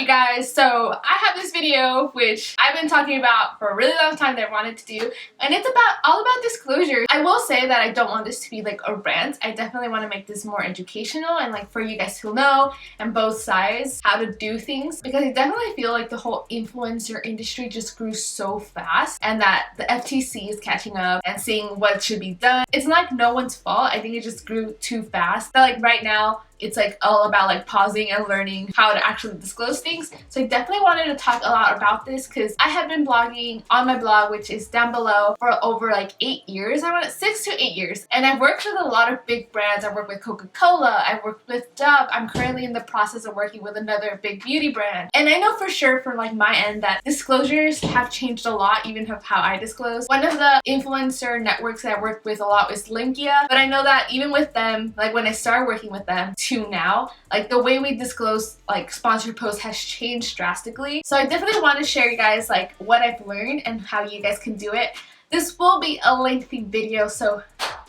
you guys? So I have this video which I've been talking about for a really long time that I wanted to do, and it's all about disclosure. I will say that I don't want this to be like a rant. I definitely want to make this more educational and like for you guys to know and both sides how to do things, because I definitely feel like the whole influencer industry just grew so fast and that the FTC is catching up and seeing what should be done. It's not like no one's fault. I think it just grew too fast. But like right now it's like all about like pausing and learning how to actually disclose things. So I definitely wanted to talk a lot about this because I have been blogging on my blog, which is down below, for over like 8 years. I want 6 to 8 years, and I've worked with a lot of big brands. I worked with Coca-Cola, I worked with Dove. I'm currently in the process of working with another big beauty brand, and I know for sure from like my end that disclosures have changed a lot, even of how I disclose. One of the influencer networks that I work with a lot is Linkia, but I know that even with them, like when I started working with them to now, like the way we disclose like sponsored posts has changed drastically. So I definitely want to share you guys like what I've learned and how you guys can do it. This will be a lengthy video, so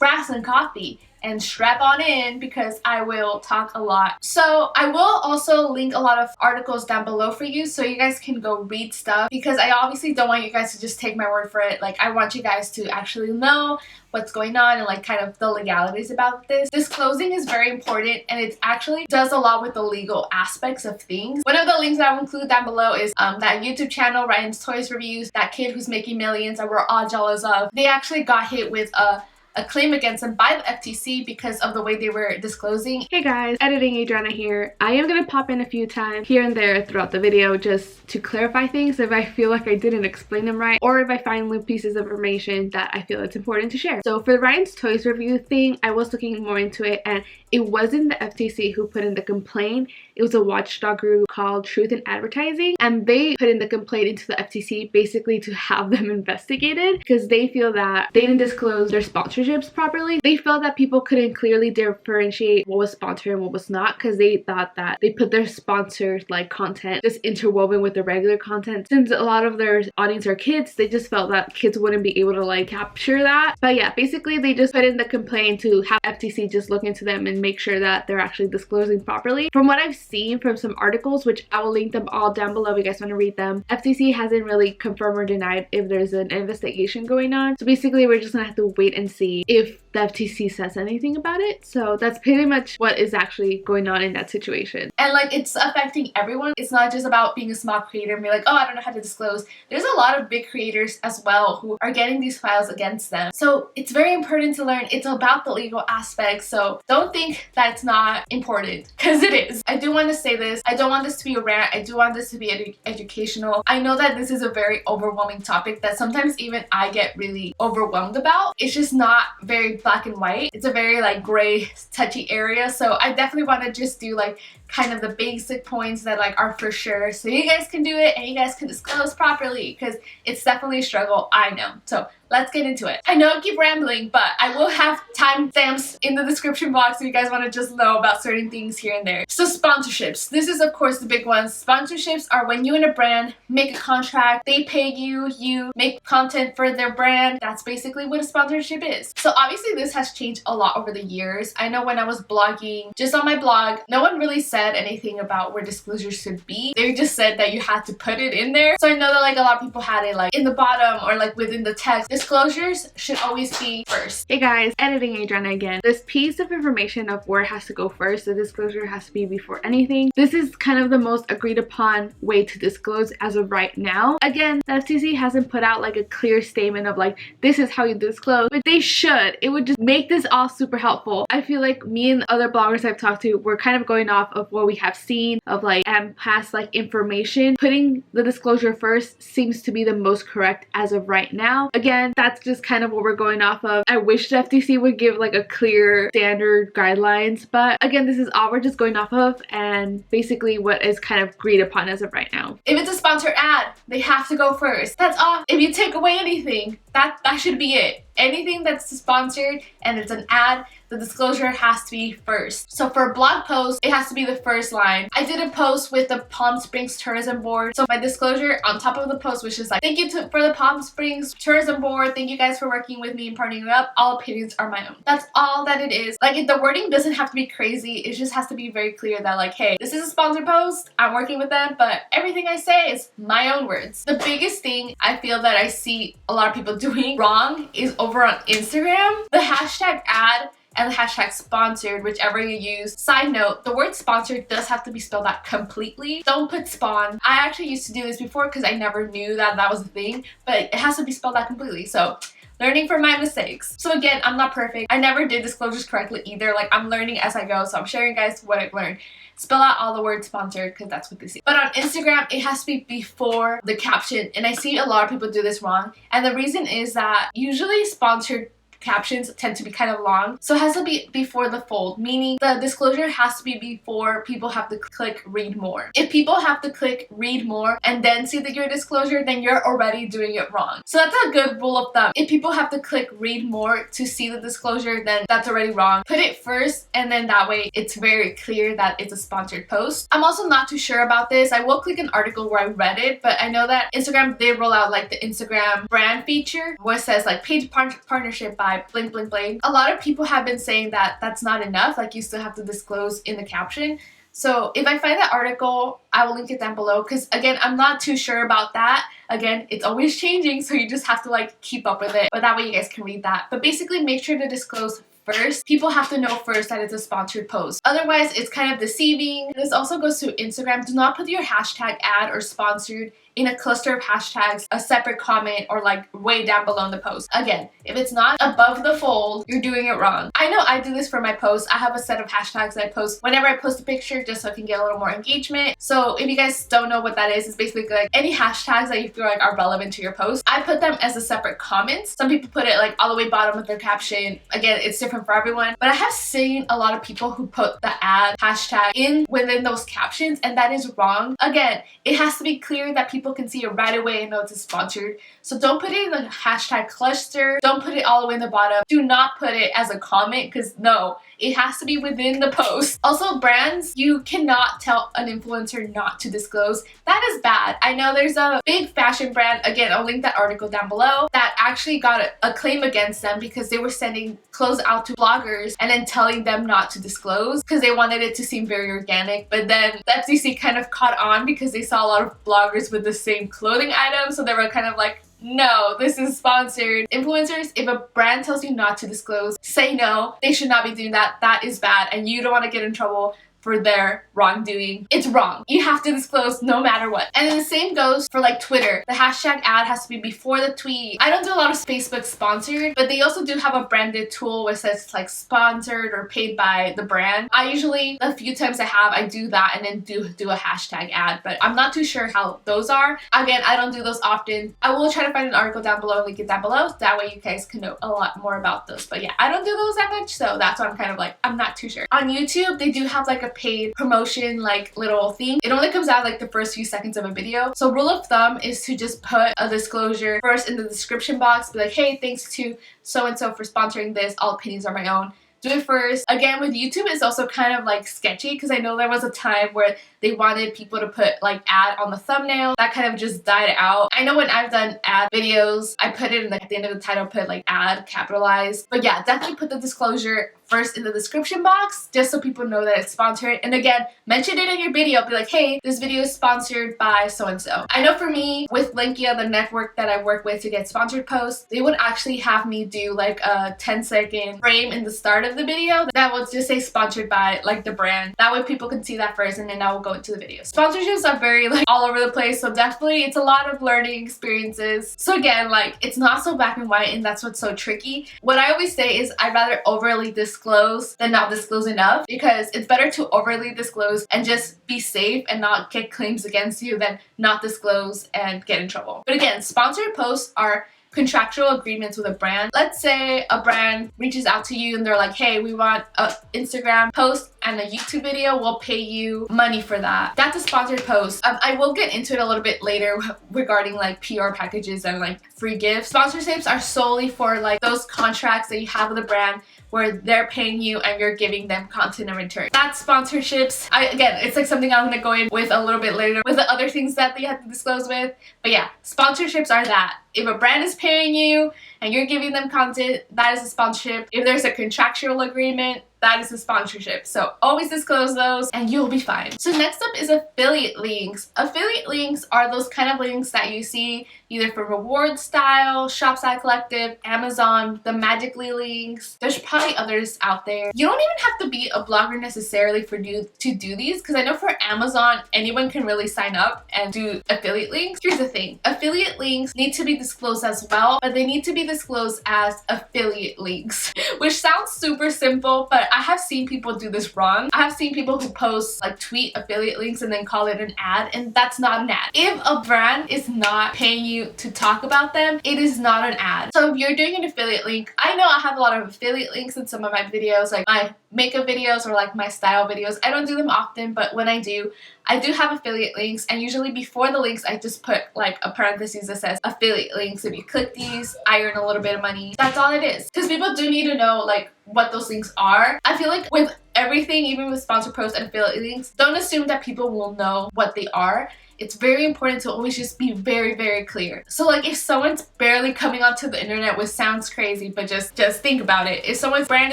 grab some coffee and strap on in because I will talk a lot. So I will also link a lot of articles down below for you so you guys can go read stuff, because I obviously don't want you guys to just take my word for it. Like I want you guys to actually know what's going on and like kind of the legalities about this. Disclosing is very important, and it actually does a lot with the legal aspects of things. One of the links that I'll include down below is that YouTube channel, Ryan's Toys Reviews, that kid who's making millions that we're all jealous of. They actually got hit with a claim against them by the FTC because of the way they were disclosing. Hey guys, editing Adriana here. I am gonna pop in a few times here and there throughout the video just to clarify things if I feel like I didn't explain them right, or if I find new pieces of information that I feel it's important to share. So for the Ryan's Toys Review thing, I was looking more into it, and it wasn't the FTC who put in the complaint. It was a watchdog group called Truth in Advertising, and they put in the complaint into the FTC basically to have them investigated because they feel that they didn't disclose their sponsorships properly. They felt that people couldn't clearly differentiate what was sponsored and what was not, because they thought that they put their sponsored like content just interwoven with the regular content. Since a lot of their audience are kids, they just felt that kids wouldn't be able to like capture that. But yeah, basically they just put in the complaint to have FTC just look into them and make sure that they're actually disclosing properly. From what I've seen from some articles, which I will link them all down below if you guys want to read them, FTC hasn't really confirmed or denied if there's an investigation going on. So basically we're just gonna have to wait and see if the FTC says anything about it. So that's pretty much what is actually going on in that situation. And like it's affecting everyone. It's not just about being a small creator and be like, oh, I don't know how to disclose. There's a lot of big creators as well who are getting these files against them. So it's very important to learn. It's about the legal aspects. So don't think that it's not important, because it is. I do want to say this. I don't want this to be a rant. I do want this to be educational. I know that this is a very overwhelming topic that sometimes even I get really overwhelmed about. It's just not very black and white. It's a very like gray, touchy area. So I definitely want to just do like kind of the basic points that like are for sure, so you guys can do it and you guys can disclose properly, because it's definitely a struggle, I know. So let's get into it. I know I keep rambling, but I will have timestamps in the description box if you guys want to just know about certain things here and there. So sponsorships. This is of course the big ones. Sponsorships are when you and a brand make a contract, they pay you, you make content for their brand. That's basically what a sponsorship is. So obviously this has changed a lot over the years. I know when I was blogging, just on my blog, no one really said anything about where disclosures should be. They just said that you had to put it in there. So I know that like a lot of people had it like in the bottom or like within the text. Disclosures should always be first. Hey guys, editing Adriana again. This piece of information of where it has to go first, the disclosure has to be before anything. This is kind of the most agreed upon way to disclose as of right now. Again, the FTC hasn't put out like a clear statement of like, this is how you disclose, but they should. It would just make this all super helpful. I feel like me and other bloggers I've talked to, we're kind of going off of what we have seen of like past like information. Putting the disclosure first seems to be the most correct as of right now. Again, that's just kind of what we're going off of. I wish the FTC would give like a clear standard guidelines, but again, this is all we're just going off of and basically what is kind of agreed upon as of right now. If it's a sponsored ad, they have to go first. That's all. If you take away anything, that should be it. anything that's sponsored and it's an ad, the disclosure has to be first. So for a blog post, it has to be the first line. I did a post with the Palm Springs Tourism Board. So my disclosure on top of the post was just like, thank you for the Palm Springs Tourism Board. Thank you guys for working with me and partnering up. All opinions are my own. That's all that it is. Like, the wording doesn't have to be crazy. It just has to be very clear that like, hey, this is a sponsored post. I'm working with them, but everything I say is my own words. The biggest thing I feel that I see a lot of people doing wrong is over on Instagram. The hashtag ad and the hashtag sponsored, whichever you use. Side note, the word sponsored does have to be spelled out completely. Don't put spawn. I actually used to do this before because I never knew that that was a thing, but it has to be spelled out completely. So learning from my mistakes. So again, I'm not perfect. I never did disclosures correctly either. Like, I'm learning as I go, so I'm sharing guys what I've learned. Spell out all the words sponsored because that's what they see. But on Instagram, it has to be before the caption, and I see a lot of people do this wrong. And the reason is that usually sponsored captions tend to be kind of long, so it has to be before the fold, meaning the disclosure has to be before people have to click read more. If people have to click read more and then see your disclosure, then you're already doing it wrong. So that's a good rule of thumb. If people have to click read more to see the disclosure, then that's already wrong. Put it first, and then that way it's very clear that it's a sponsored post. I'm also not too sure about this. I will click an article where I read it, but I know that Instagram did roll out like the Instagram brand feature where it says like page partnership by blank blank blank. A lot of people have been saying that that's not enough, like you still have to disclose in the caption. So if I find that article, I will link it down below, because again, I'm not too sure about that. Again, it's always changing, so you just have to like keep up with it, but that way you guys can read that. But basically, make sure to disclose first. People have to know first that it's a sponsored post. Otherwise, it's kind of deceiving. This also goes to Instagram. Do not put your hashtag ad or sponsored in a cluster of hashtags, a separate comment, or like way down below in the post. Again, if it's not above the fold, you're doing it wrong. I know I do this for my posts. I have a set of hashtags that I post whenever I post a picture just so I can get a little more engagement. So if you guys don't know what that is, it's basically like any hashtags that you feel like are relevant to your post. I put them as a separate comments. Some people put it like all the way bottom of their caption. Again, it's different for everyone, but I have seen a lot of people who put the ad hashtag in within those captions, and that is wrong. Again, it has to be clear that people can see it right away and know it's sponsored. So don't put it in the hashtag cluster. Don't put it all the way in the bottom. Do not put it as a comment, because no, it has to be within the post. Also, brands, you cannot tell an influencer not to disclose. That is bad. I know there's a big fashion brand, again, I'll link that article down below, that actually got a claim against them because they were sending clothes out to bloggers and then telling them not to disclose because they wanted it to seem very organic. But then the FTC kind of caught on because they saw a lot of bloggers with the same clothing items, so they were kind of like, no, this is sponsored. Influencers, if a brand tells you not to disclose, say no. They should not be doing that. That is bad, and you don't want to get in trouble for their wrongdoing. It's wrong. You have to disclose no matter what. And then the same goes for like Twitter. The hashtag ad has to be before the tweet. I don't do a lot of Facebook sponsored, but they also do have a branded tool where it says like sponsored or paid by the brand. I usually, the few times I do that and then do a hashtag ad, but I'm not too sure how those are. Again, I don't do those often. I will try to find an article down below and link it down below. That way you guys can know a lot more about those. But yeah, I don't do those that much, so that's why I'm kind of like, I'm not too sure. On YouTube, they do have like a paid promotion like little thing. It only comes out like the first few seconds of a video. So rule of thumb is to just put a disclosure first in the description box. Be like, hey, thanks to so-and-so for sponsoring this. All opinions are my own. Do it first. Again, with YouTube, it's also kind of like sketchy because I know there was a time where they wanted people to put like ad on the thumbnail. That kind of just died out. I know when I've done ad videos, I put it in at the end of the title, put like ad capitalized. But yeah, definitely put the disclosure first in the description box just so people know that it's sponsored. And again, mention it in your video. Be like, hey, this video is sponsored by so-and-so. I know for me, with Linkia, the network that I work with to get sponsored posts, they would actually have me do like a 10-second frame in the start of the video that will just say sponsored by like the brand. That way people can see that first, and then I will go into the video. Sponsorships are very like all over the place, so definitely it's a lot of learning experiences. So again, like it's not so black and white, and that's what's so tricky. What I always say is I'd rather overly disclose than not disclose enough, because it's better to overly disclose and just be safe and not get claims against you than not disclose and get in trouble. But again, sponsored posts are contractual agreements with a brand. Let's say a brand reaches out to you and they're like, hey, we want an Instagram post and a YouTube video, we'll pay you money for that. That's a sponsored post. I will get into it a little bit later regarding like PR packages and like free gifts. Sponsorships are solely for like those contracts that you have with a brand where they're paying you and you're giving them content in return. That's sponsorships. Again, it's like something I'm gonna go in with a little bit later with the other things that they have to disclose with. But yeah, sponsorships are that. If a brand is paying you and you're giving them content, that is a sponsorship. If there's a contractual agreement, that is a sponsorship. So always disclose those and you'll be fine. So next up is affiliate links. Affiliate links are those kind of links that you see either for Reward Style, Shopside Collective, Amazon, the Magically links. There's probably others out there. You don't even have to be a blogger necessarily to do these, because I know for Amazon, anyone can really sign up and do affiliate links. Here's the thing. Affiliate links need to be disclosed as well, but they need to be disclosed as affiliate links, which sounds super simple, but I have seen people do this wrong. I have seen people who post like tweet affiliate links and then call it an ad, and that's not an ad. If a brand is not paying you to talk about them, it is not an ad. So if you're doing an affiliate link, I know I have a lot of affiliate links in some of my videos, like my makeup videos or like my style videos. I don't do them often, but when I do have affiliate links, and usually before the links I just put like a parenthesis that says affiliate links. If you click these, I earn a little bit of money. That's all it is, because people do need to know like what those links are. I feel like with everything, even with sponsor posts and affiliate links, don't assume that people will know what they are. It's very important to always just be very, very clear. So like if someone's barely coming onto the internet, which sounds crazy, but just think about it. If someone's brand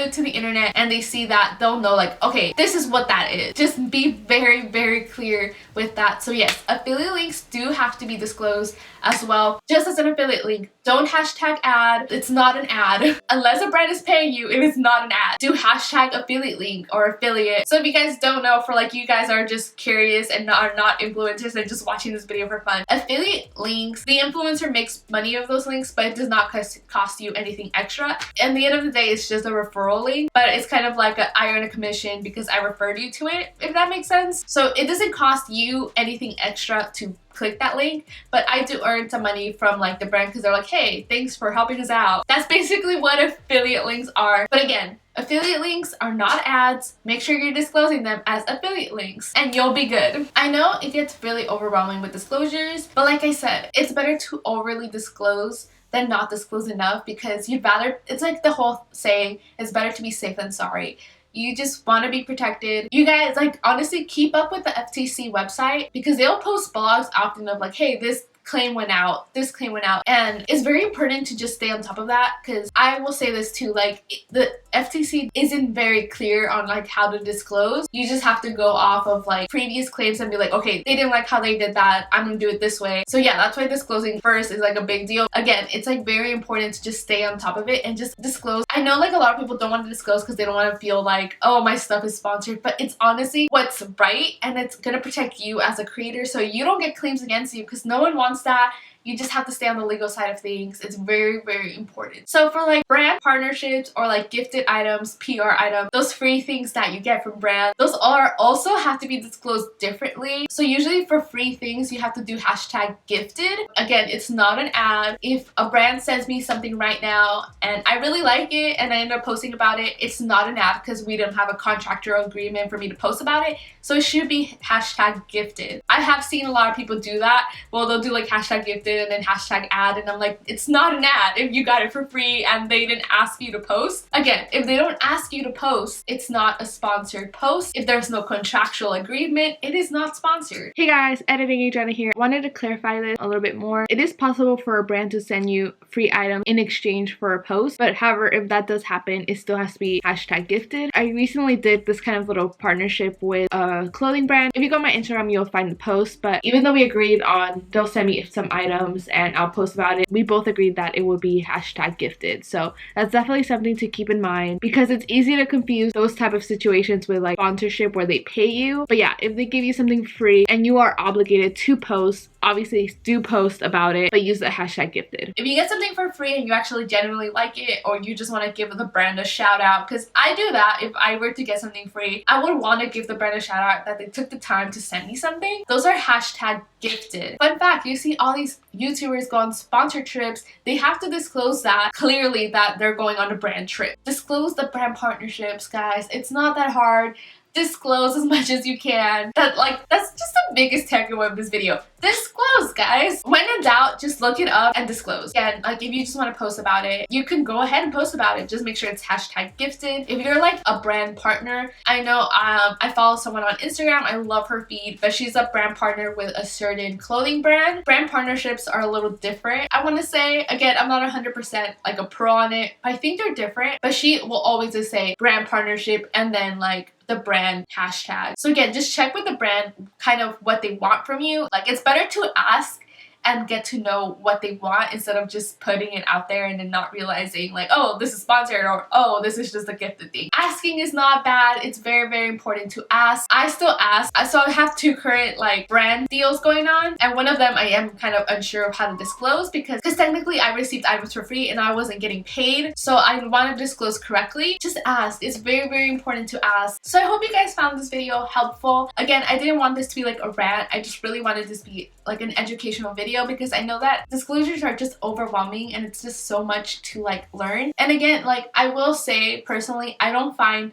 new to the internet and they see that, they'll know like, okay, this is what that is. Just be very, very clear with that. So yes, affiliate links do have to be disclosed as well. Just as an affiliate link, don't hashtag ad. It's not an ad. Unless a brand is paying you, it is not an ad. Do hashtag affiliate link or affiliate. So if you guys don't know, for like you guys are just curious and are not influencers and just watching this video for fun, affiliate links, the influencer makes money of those links, but it does not cost you anything extra. At the end of the day, it's just a referral link, but it's kind of like I earn a commission because I referred you to it, if that makes sense. So it doesn't cost you anything extra to click that link, but I do earn some money from like the brand because they're like, hey, thanks for helping us out. That's basically what affiliate links are. But again, affiliate links are not ads. Make sure you're disclosing them as affiliate links and you'll be good. I know it gets really overwhelming with disclosures, but like I said, it's better to overly disclose than not disclose enough, because you'd rather, it's like the whole saying, it's better to be safe than sorry. You just want to be protected. You guys, like, honestly, keep up with the FTC website, because they'll post blogs often of like, hey, this claim went out, this claim went out, and it's very important to just stay on top of that, because I will say this too, like the FTC isn't very clear on like how to disclose. You just have to go off of like previous claims and be like, okay, they didn't like how they did that, I'm gonna do it this way. So yeah, that's why disclosing first is like a big deal. Again, it's like very important to just stay on top of it and just disclose. I know like a lot of people don't want to disclose because they don't want to feel like, oh, my stuff is sponsored, but it's honestly what's right, and it's gonna protect you as a creator so you don't get claims against you, because no one wants that. You just have to stay on the legal side of things. It's very, very important. So for like brand partnerships or like gifted items, PR items, those free things that you get from brands, those are also have to be disclosed differently. So usually for free things, you have to do hashtag gifted. Again, it's not an ad. If a brand sends me something right now and I really like it and I end up posting about it, it's not an ad because we don't have a contractual agreement for me to post about it. So it should be hashtag gifted. I have seen a lot of people do that. Well, they'll do like hashtag gifted and then hashtag ad, and I'm like, it's not an ad if you got it for free and they didn't ask you to post. Again, if they don't ask you to post, it's not a sponsored post. If there's no contractual agreement, it is not sponsored. Hey guys, editing Adriana here. Wanted to clarify this a little bit more. It is possible for a brand to send you free items in exchange for a post, but however, if that does happen, it still has to be hashtag gifted. I recently did this kind of little partnership with a clothing brand. If you go on my Instagram, you'll find the post, but even though we agreed on they'll send me some items and I'll post about it, we both agreed that it would be hashtag gifted. So that's definitely something to keep in mind, because it's easy to confuse those type of situations with like sponsorship where they pay you. But yeah, if they give you something free and you are obligated to post, obviously do post about it, but use the hashtag gifted. If you get something for free and you actually genuinely like it, or you just want to give the brand a shout out, because I do that. If I were to get something free, I would want to give the brand a shout out that they took the time to send me something. Those are hashtag gifted. Fun fact, you see see all these YouTubers go on sponsored trips, they have to disclose that clearly that they're going on a brand trip. Disclose the brand partnerships, guys. It's not that hard. Disclose as much as you can. That's just the biggest takeaway of this video. Disclose, guys. When in doubt, just look it up and disclose. Again, like if you just want to post about it, you can go ahead and post about it. Just make sure it's #gifted. If you're like a brand partner, I know I follow someone on Instagram. I love her feed, but she's a brand partner with a certain clothing brand. Brand partnerships are a little different. I want to say, again, I'm not 100% like a pro on it. I think they're different, but she will always just say brand partnership and then like the brand hashtag. So again, just check with the brand kind of what they want from you. Like it's better to ask and get to know what they want instead of just putting it out there and then not realizing like, oh, this is sponsored, or oh, this is just a gifted thing. Asking is not bad. It's very, very important to ask. I still ask. So I have 2 current like brand deals going on, and one of them I am kind of unsure of how to disclose because technically I received items for free and I wasn't getting paid, so I want to disclose correctly. Just ask. It's very, very important to ask. So I hope you guys found this video helpful. Again, I didn't want this to be like a rant. I just really wanted this to be like an educational video because I know that disclosures are just overwhelming and it's just so much to like learn. And again, like I will say personally, I don't find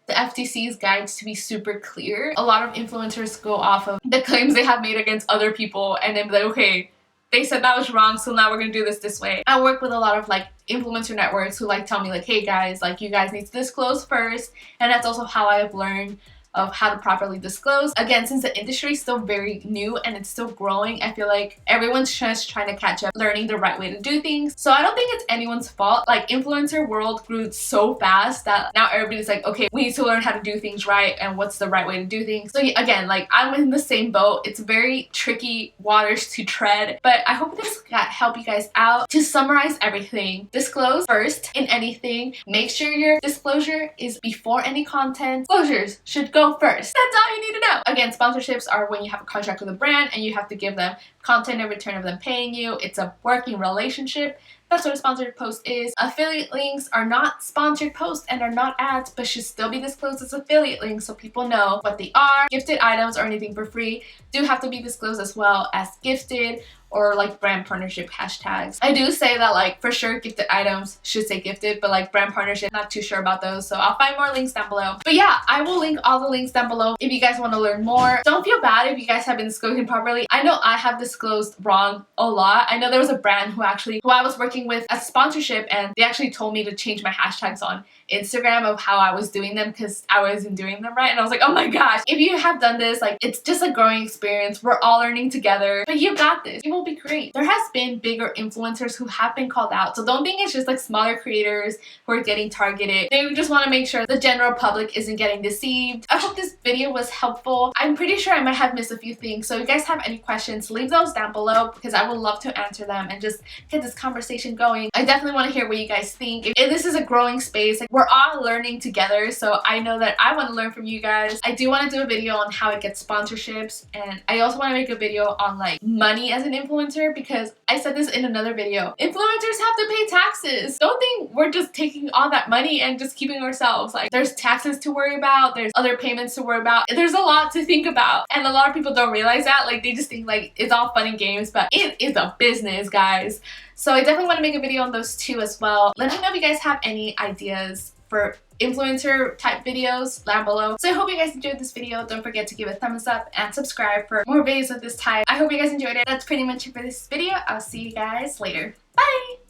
the FTC's guides to be super clear. A lot of influencers go off of the claims they have made against other people and then be like, okay, they said that was wrong, so now we're gonna do this way. I work with a lot of like influencer networks who like tell me like, hey guys, like you guys need to disclose first, and that's also how I've learned of how to properly disclose. Again, since the industry is still very new and it's still growing, I feel like everyone's just trying to catch up, learning the right way to do things. So I don't think it's anyone's fault. Like influencer world grew so fast that now everybody's like, okay, we need to learn how to do things right and what's the right way to do things. So again, like I'm in the same boat. It's very tricky waters to tread, but I hope this help you guys out. To summarize everything, disclose first in anything. Make sure your disclosure is before any content. Disclosures should go first. That's all you need to know. Again, sponsorships are when you have a contract with a brand and you have to give them content in return of them paying you. It's a working relationship. That's what a sponsored post is. Affiliate links are not sponsored posts and are not ads, but should still be disclosed as affiliate links so people know what they are. Gifted items or anything for free do have to be disclosed as well as gifted or like brand partnership hashtags. I do say that like for sure gifted items should say gifted, but like brand partnership, not too sure about those, so I'll find more links down below. But yeah, I will link all the links down below if you guys want to learn more. Don't feel bad if you guys have been disclosing properly. I know I have disclosed wrong a lot. I know there was a brand who I was working with as sponsorship, and they actually told me to change my hashtags on Instagram of how I was doing them because I wasn't doing them right, and I was like, oh my gosh. If you have done this, like it's just a growing experience. We're all learning together, but you got this. You will be great. There has been bigger influencers who have been called out, so don't think it's just like smaller creators who are getting targeted. They just want to make sure the general public isn't getting deceived. I hope this video was helpful. I'm pretty sure I might have missed a few things, so if you guys have any questions, leave those down below because I would love to answer them and just get this conversation going. I definitely want to hear what you guys think. If this is a growing space, like we're all learning together, so I know that I want to learn from you guys. I do want to do a video on how it gets sponsorships, and I also want to make a video on like money as an influencer because I said this in another video. Influencers have to pay taxes. Don't think we're just taking all that money and just keeping ourselves. Like there's taxes to worry about, there's other payments to worry about. There's a lot to think about, and a lot of people don't realize that. Like they just think like it's all fun and games, but it is a business, guys. So I definitely want to make a video on those too as well. Let me know if you guys have any ideas for influencer type videos down below. So I hope you guys enjoyed this video. Don't forget to give it a thumbs up and subscribe for more videos of this type. I hope you guys enjoyed it. That's pretty much it for this video. I'll see you guys later. Bye!